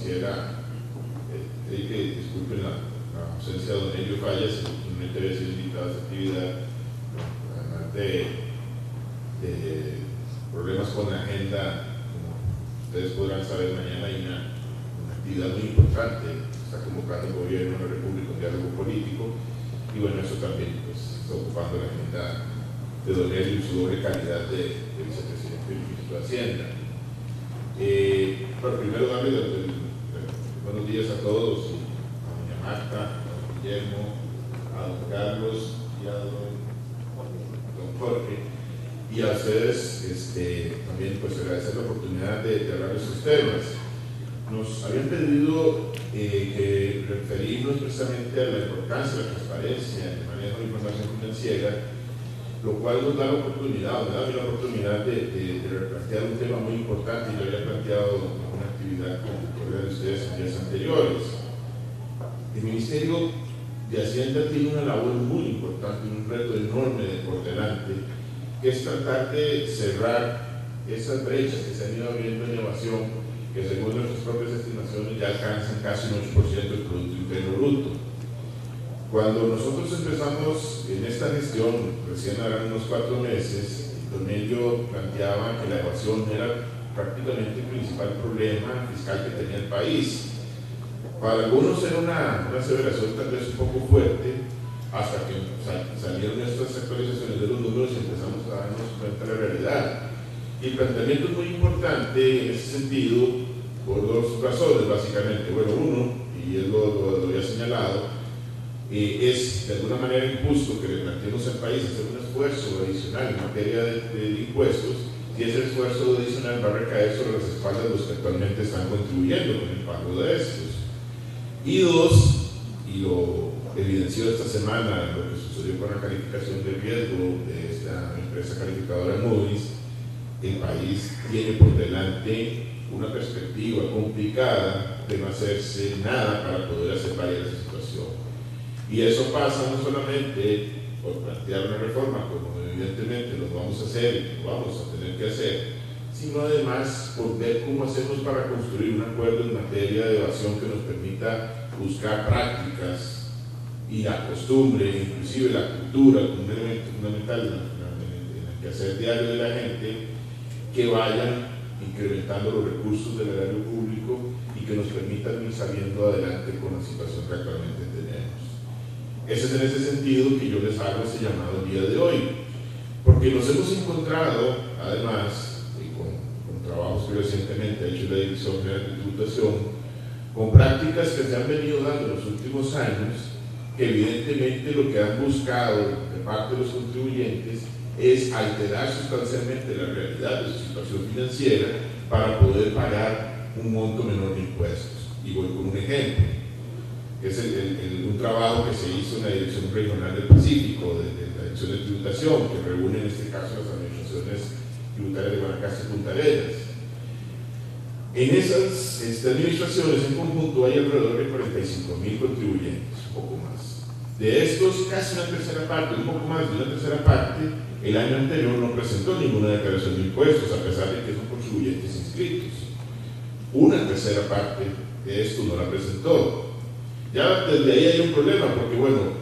quisiera que disculpen la ausencia de don Elio Fallas, simplemente había sido invitado a esta actividad, además de problemas con la agenda. Como ustedes podrán saber, mañana hay una actividad muy importante, está convocando el gobierno de la República, un diálogo político, y bueno, eso también pues, está ocupando la agenda de don Elio y su doble calidad de vicepresidente del ministro de Hacienda. Bueno, primero darle buenos días a todos, a doña Marta, a don Guillermo, a don Carlos y a don Jorge, y a ustedes también pues agradecer la oportunidad de hablar de estos temas. Nos habían pedido que referirnos precisamente a la importancia de la transparencia en el manejo de la información financiera, lo cual nos da la oportunidad, me da la oportunidad de replantear un tema muy importante. Yo había planteado una actividad con de ustedes en días anteriores. El Ministerio de Hacienda tiene una labor muy importante, un reto enorme por delante, que es tratar de cerrar esas brechas que se han ido abriendo en evasión, que según nuestras propias estimaciones ya alcanzan casi un 8% del Producto Interno Bruto. Cuando nosotros empezamos en esta gestión, recién eran unos 4 meses, don Elio planteaba que la evasión era prácticamente el principal problema fiscal que tenía el país. Para algunos era una aseveración tal vez un poco fuerte, hasta que salieron estas actualizaciones de los números y empezamos a darnos cuenta de la realidad. Y el planteamiento es muy importante en ese sentido por 2 razones, básicamente. Bueno, uno, y él lo había señalado, es de alguna manera injusto que le planteemos al país hacer un esfuerzo adicional en materia de impuestos, y ese esfuerzo adicional va a recaer sobre las espaldas de los que actualmente están contribuyendo con el pago de estos. Y 2, y lo evidenció esta semana lo que sucedió con la calificación de riesgo de esta empresa calificadora Moody's, el país tiene por delante una perspectiva complicada de no hacerse nada para poder hacer variar esa situación. Y eso pasa no solamente por plantear una reforma, como evidentemente lo vamos a hacer y lo vamos a tener que hacer, sino además por ver cómo hacemos para construir un acuerdo en materia de evasión que nos permita buscar prácticas y la costumbre, inclusive la cultura, un elemento fundamental en el quehacer diario de la gente, que vayan incrementando los recursos del erario público y que nos permitan ir saliendo adelante con la situación que actualmente tenemos. Ese es en ese sentido que yo les hago ese llamado el día de hoy, porque nos hemos encontrado, además, y con trabajos que recientemente ha hecho la Dirección General de Tributación, con prácticas que se han venido dando en los últimos años, que evidentemente lo que han buscado de parte de los contribuyentes es alterar sustancialmente la realidad de su situación financiera para poder pagar un monto menor de impuestos. Y voy con un ejemplo, que es un trabajo que se hizo en la Dirección Regional del Pacífico, de la Dirección de Tributación, que reúne en este caso las administraciones tributarias de Guanacaste y Punta Arenas. En esas administraciones en conjunto hay alrededor de 45.000 contribuyentes, un poco más. De estos, casi una tercera parte, un poco más de una tercera parte, el año anterior no presentó ninguna declaración de impuestos, a pesar de que son contribuyentes inscritos. Una tercera parte de esto no la presentó. Ya desde ahí hay un problema, porque bueno,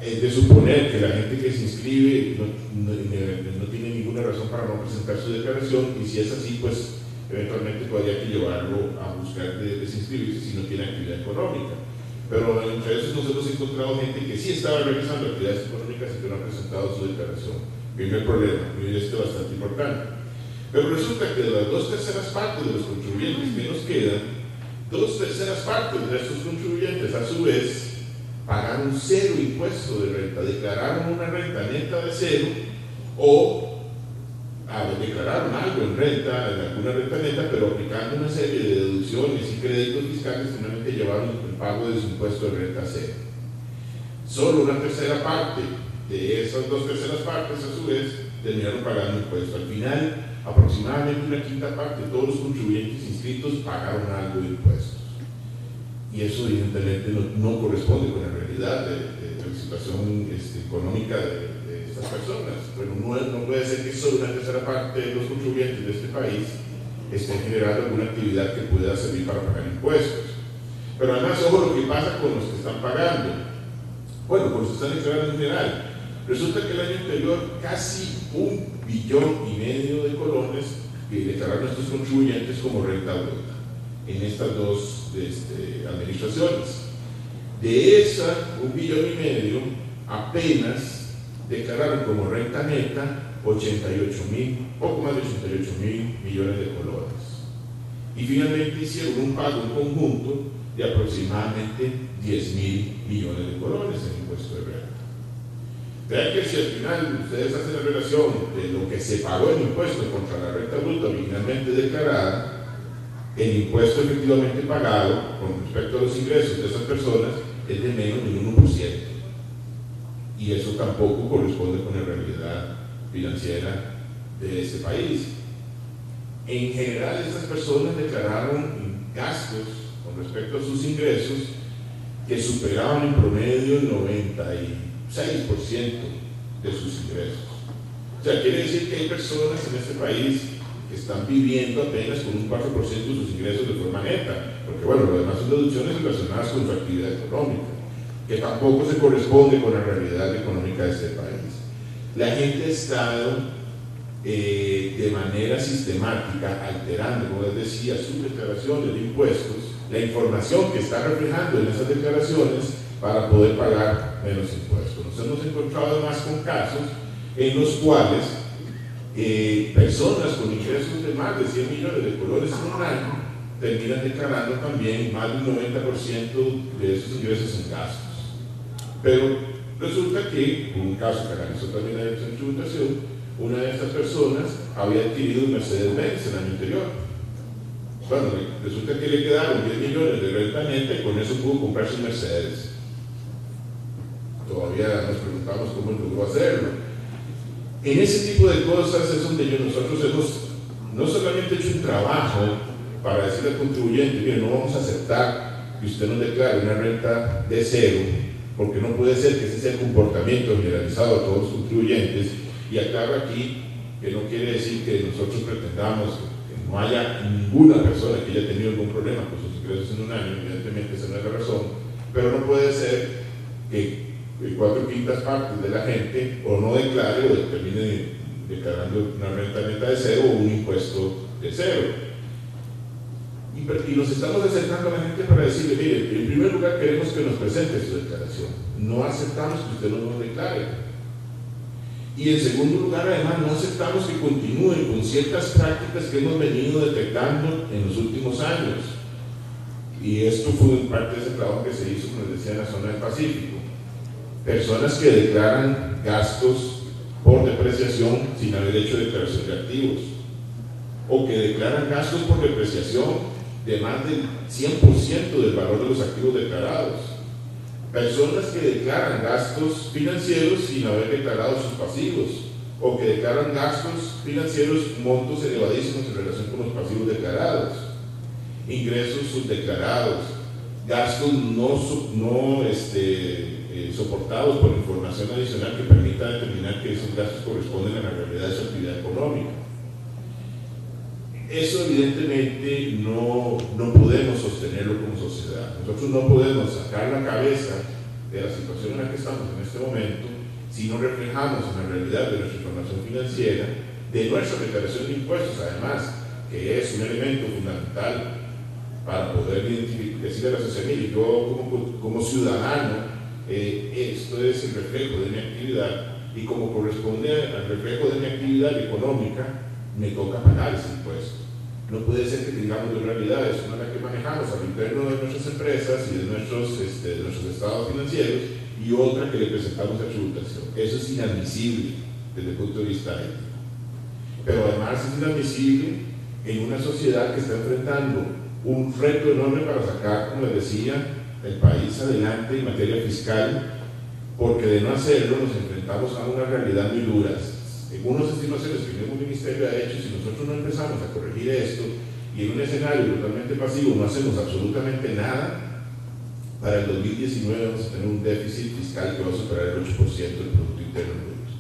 es de suponer que la gente que se inscribe no tiene ninguna razón para no presentar su declaración, y si es así, pues eventualmente podría que llevarlo a buscar desinscribirse si no tiene actividad económica. Pero entre esos nos hemos encontrado gente que sí estaba realizando actividades económicas y que no ha presentado su declaración. Primer problema, y esto es bastante importante. Pero resulta que de las 2/3 partes de los contribuyentes que nos quedan, 2/3 partes de estos contribuyentes a su vez pagaron 0 impuesto de renta, declararon una renta neta de 0 o declararon algo en renta, en alguna renta neta, pero aplicando una serie de deducciones y créditos fiscales, finalmente llevaron el pago de su impuesto de renta 0. Solo una tercera parte de esas 2/3 partes, a su vez, terminaron pagando impuestos. Al final, aproximadamente una quinta parte de todos los contribuyentes inscritos pagaron algo de impuestos. Y eso, evidentemente, no corresponde con la realidad de la situación económica de estas personas. Bueno, no puede ser que solo una tercera parte de los contribuyentes de este país estén generando alguna actividad que pueda servir para pagar impuestos. Pero además, ojo lo que pasa con los que están pagando. Bueno, con los que están declarando en general. Resulta que el año anterior casi 1,5 billones de colones declararon estos contribuyentes como renta bruta en estas dos administraciones. De esa 1,5 billones, apenas declararon como renta neta 88.000, poco más de 88.000 millones de colones. Y finalmente hicieron un pago en conjunto de aproximadamente 10.000 millones de colones en impuesto de renta. Vean que si al final ustedes hacen la relación de lo que se pagó en impuesto contra la renta bruta originalmente declarada, el impuesto efectivamente pagado con respecto a los ingresos de esas personas es de menos del 1%. Y eso tampoco corresponde con la realidad financiera de este país. En general, estas personas declararon gastos con respecto a sus ingresos que superaban en promedio el 96% de sus ingresos. O sea, quiere decir que hay personas en este país que están viviendo apenas con un 4% de sus ingresos de forma neta, porque bueno, lo demás son deducciones relacionadas con su actividad económica, que tampoco se corresponde con la realidad económica de este país. La gente ha estado de manera sistemática alterando, como les decía, sus declaraciones de impuestos, la información que está reflejando en esas declaraciones para poder pagar menos impuestos. Nos hemos encontrado además con casos en los cuales personas con ingresos de más de 100 millones de colones en un año terminan declarando también más del 90% de esos ingresos en gastos. Pero resulta que, en un caso que analizó también la Dirección de Tributación, una de estas personas había adquirido un Mercedes-Benz el año anterior. Bueno, resulta que le quedaron 10 millones de renta neta y con eso pudo comprarse un Mercedes. Todavía nos preguntamos cómo logró hacerlo. En ese tipo de cosas es donde nosotros hemos no solamente hecho un trabajo para decirle al contribuyente, mire, no vamos a aceptar que usted nos declare una renta de cero, porque no puede ser que ese sea el comportamiento generalizado a todos los contribuyentes. Y aclaro aquí que no quiere decir que nosotros pretendamos que no haya ninguna persona que haya tenido algún problema con sus ingresos en un año, evidentemente esa no es la razón, pero no puede ser que 4/5 partes de la gente o no declare o termine declarando una renta neta de cero o un impuesto de cero. Y nos estamos acercando a la gente para decirle, mire, en primer lugar queremos que nos presente su declaración, no aceptamos que usted no nos declare. Y en segundo lugar, además, no aceptamos que continúen con ciertas prácticas que hemos venido detectando en los últimos años. Y esto fue parte de ese trabajo que se hizo, como les decía, en la zona del Pacífico. Personas que declaran gastos por depreciación sin haber hecho declaración de activos, o que declaran gastos por depreciación de más del 100% del valor de los activos declarados. Personas que declaran gastos financieros sin haber declarado sus pasivos, o que declaran gastos financieros montos elevadísimos en relación con los pasivos declarados, ingresos subdeclarados, gastos no soportados por información adicional que permita determinar que esos gastos corresponden a la realidad de su actividad económica. Eso evidentemente no podemos sostenerlo como sociedad. Nosotros no podemos sacar la cabeza de la situación en la que estamos en este momento si no reflejamos en la realidad de nuestra información financiera, de nuestra declaración de impuestos, además, que es un elemento fundamental para poder decirle a la sociedad, mire, yo como ciudadano, esto es el reflejo de mi actividad, y como corresponde al reflejo de mi actividad económica, me toca pagar ese impuesto. No puede ser que tengamos dos realidades, una la que manejamos al interno de nuestras empresas y de nuestros estados financieros, y otra que le presentamos a tributación. Eso es inadmisible desde el punto de vista ético. Pero además es inadmisible en una sociedad que está enfrentando un reto enorme para sacar, como les decía, el país adelante en materia fiscal, porque de no hacerlo nos enfrentamos a una realidad muy dura. Según las estimaciones que el mismo ministerio ha hecho, si nosotros no empezamos a corregir esto y en un escenario totalmente pasivo no hacemos absolutamente nada, para el 2019 vamos a tener un déficit fiscal que va a superar el 8% del Producto Interno Bruto.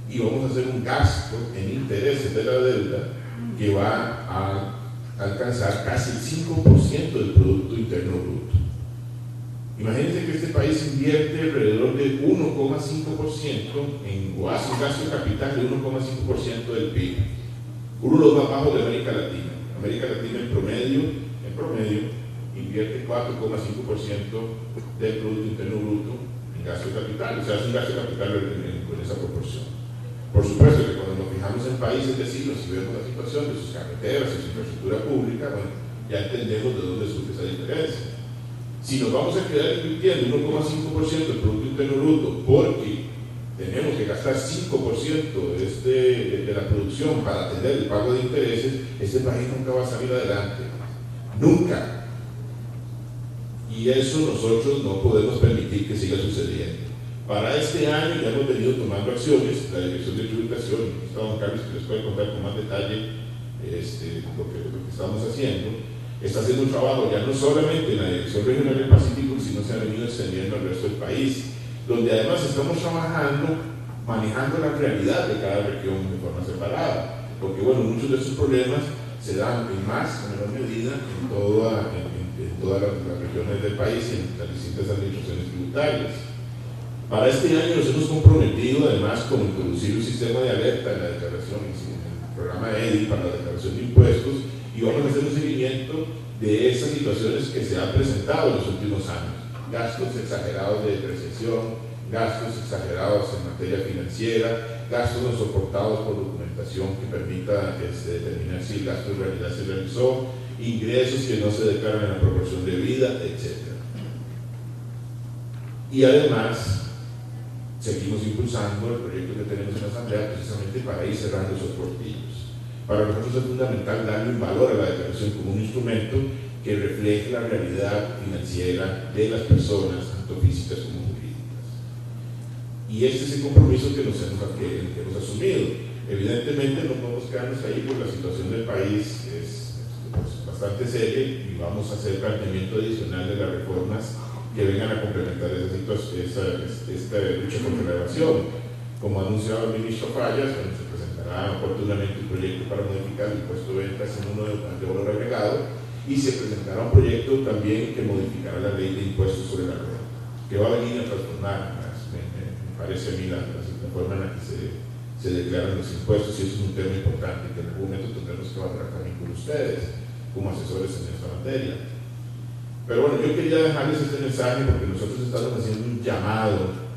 Y vamos a hacer un gasto en intereses de la deuda que va a alcanzar casi el 5% del Producto Interno Bruto. Imagínense que este país invierte alrededor de 1,5% o hace un gasto de capital de 1,5% del PIB, uno de los más bajos de América Latina. América Latina en promedio invierte 4,5% del Producto Interno Bruto en gasto de capital, o sea, hace un gasto de capital con esa proporción. Por supuesto que cuando nos fijamos en países vecinos y vemos la situación de sus carreteras y su infraestructura pública, bueno, ya entendemos de dónde surge esa diferencia. Si nos vamos a quedar invirtiendo 1,5% del Producto Interno Bruto porque tenemos que gastar 5% de la producción para atender el pago de intereses, este país nunca va a salir adelante. Nunca. Y eso nosotros no podemos permitir que siga sucediendo. Para este año ya hemos venido tomando acciones. La Dirección de Tributación, está don Carlos que les puede contar con más detalle lo que estamos haciendo, está haciendo un trabajo ya no solamente en la Dirección Regional del Pacífico, sino se ha venido extendiendo al resto del país, donde además estamos trabajando, manejando la realidad de cada región de forma separada, porque bueno, muchos de estos problemas se dan en más o menor medida en todas las regiones del país y en las distintas administraciones tributarias. Para este año nos hemos comprometido además con introducir un sistema de alerta en la declaración, en el programa EDI para la declaración de impuestos, y vamos a hacer un seguimiento de esas situaciones que se han presentado en los últimos años. Gastos exagerados de depreciación, gastos exagerados en materia financiera, gastos no soportados por documentación que permita determinar si el gasto en realidad se realizó, ingresos que no se declaran en la proporción de vida, etc. Y además, seguimos impulsando el proyecto que tenemos en la Asamblea precisamente para ir cerrando esos portillos. Para nosotros es fundamental darle un valor a la declaración como un instrumento que refleje la realidad financiera de las personas, tanto físicas como jurídicas. Y este es el compromiso que hemos asumido. Evidentemente no podemos quedarnos ahí porque la situación del país es bastante seria y vamos a hacer planteamiento adicional de las reformas que vengan a complementar esta lucha contra la evasión. Como ha anunciado el ministro Fallas, se presentará oportunamente un proyecto para modificar el impuesto de ventas en uno de valor agregado y se presentará un proyecto también que modificará la ley de impuestos sobre la renta, que va a venir a transformar, me parece a mí, la forma en la que se declaran los impuestos, y eso es un tema importante que en algún momento tendremos que valorar también con ustedes como asesores en esta materia. Pero bueno, yo quería dejarles este mensaje porque nosotros estamos haciendo un llamado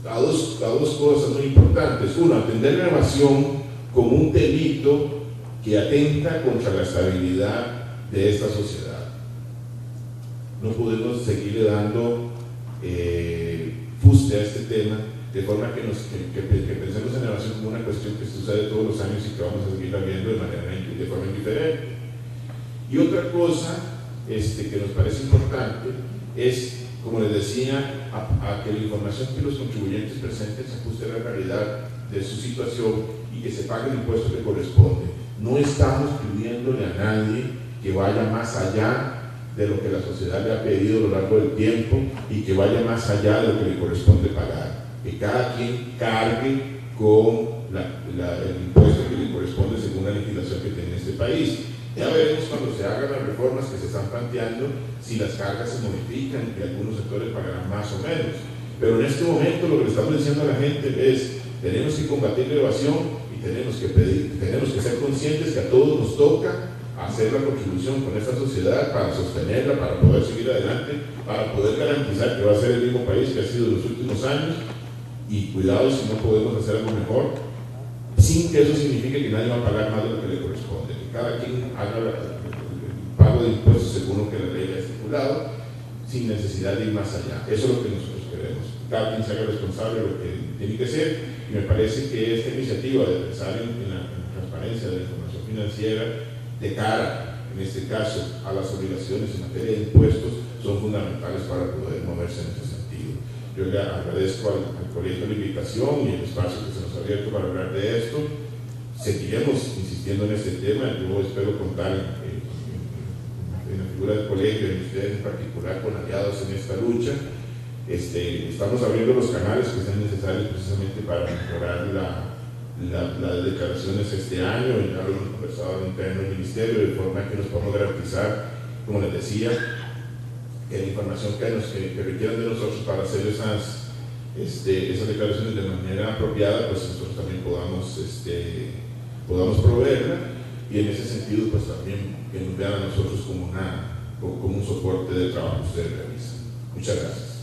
a dos cosas muy importantes. Uno, atender la evasión como un delito que atenta contra la estabilidad de esta sociedad. No podemos seguirle dando fuste a este tema de forma que pensemos en la evasión como una cuestión que sucede todos los años y que vamos a seguirla viendo de forma indiferente. Y otra cosa que nos parece importante es, como les decía, a que la información que los contribuyentes presenten se ajuste a la realidad de su situación y que se pague el impuesto que corresponde. No estamos pidiéndole a nadie que vaya más allá de lo que la sociedad le ha pedido a lo largo del tiempo y que vaya más allá de lo que le corresponde pagar. Que cada quien cargue con el impuesto que le corresponde según la legislación que tiene este país. Ya veremos cuando se hagan las reformas que se están planteando si las cargas se modifican y algunos sectores pagarán más o menos. Pero en este momento lo que le estamos diciendo a la gente es: tenemos que combatir la evasión y tenemos que ser conscientes que a todos nos toca hacer la contribución con esta sociedad para sostenerla, para poder seguir adelante, para poder garantizar que va a ser el mismo país que ha sido en los últimos años. Y cuidado si no podemos hacer algo mejor, sin que eso signifique que nadie va a pagar más de lo que le corresponde, que cada quien haga el pago de impuestos según lo que la ley ha estipulado, sin necesidad de ir más allá. Eso es lo que nosotros queremos. Cada quien se haga responsable de lo que tiene que ser, y me parece que esta iniciativa de pensar en la transparencia de la información financiera de cara, en este caso, a las obligaciones en materia de impuestos son fundamentales para poder moverse en ese sentido. Yo le agradezco al colegio la invitación y el espacio que se nos ha abierto para hablar de esto. Seguiremos insistiendo en este tema. Yo espero contar en la figura del colegio y en ustedes en particular con aliados en esta lucha. Estamos abriendo los canales que sean necesarios precisamente para mejorar las declaraciones este año, y ya lo hemos conversado interno del Ministerio, de forma que nos podamos garantizar, como les decía, que la información que requieran de nosotros para hacer esas declaraciones de manera apropiada, pues nosotros también podamos proveerla, y en ese sentido pues también que nos vean a nosotros como un soporte del trabajo que ustedes realizan. Muchas gracias.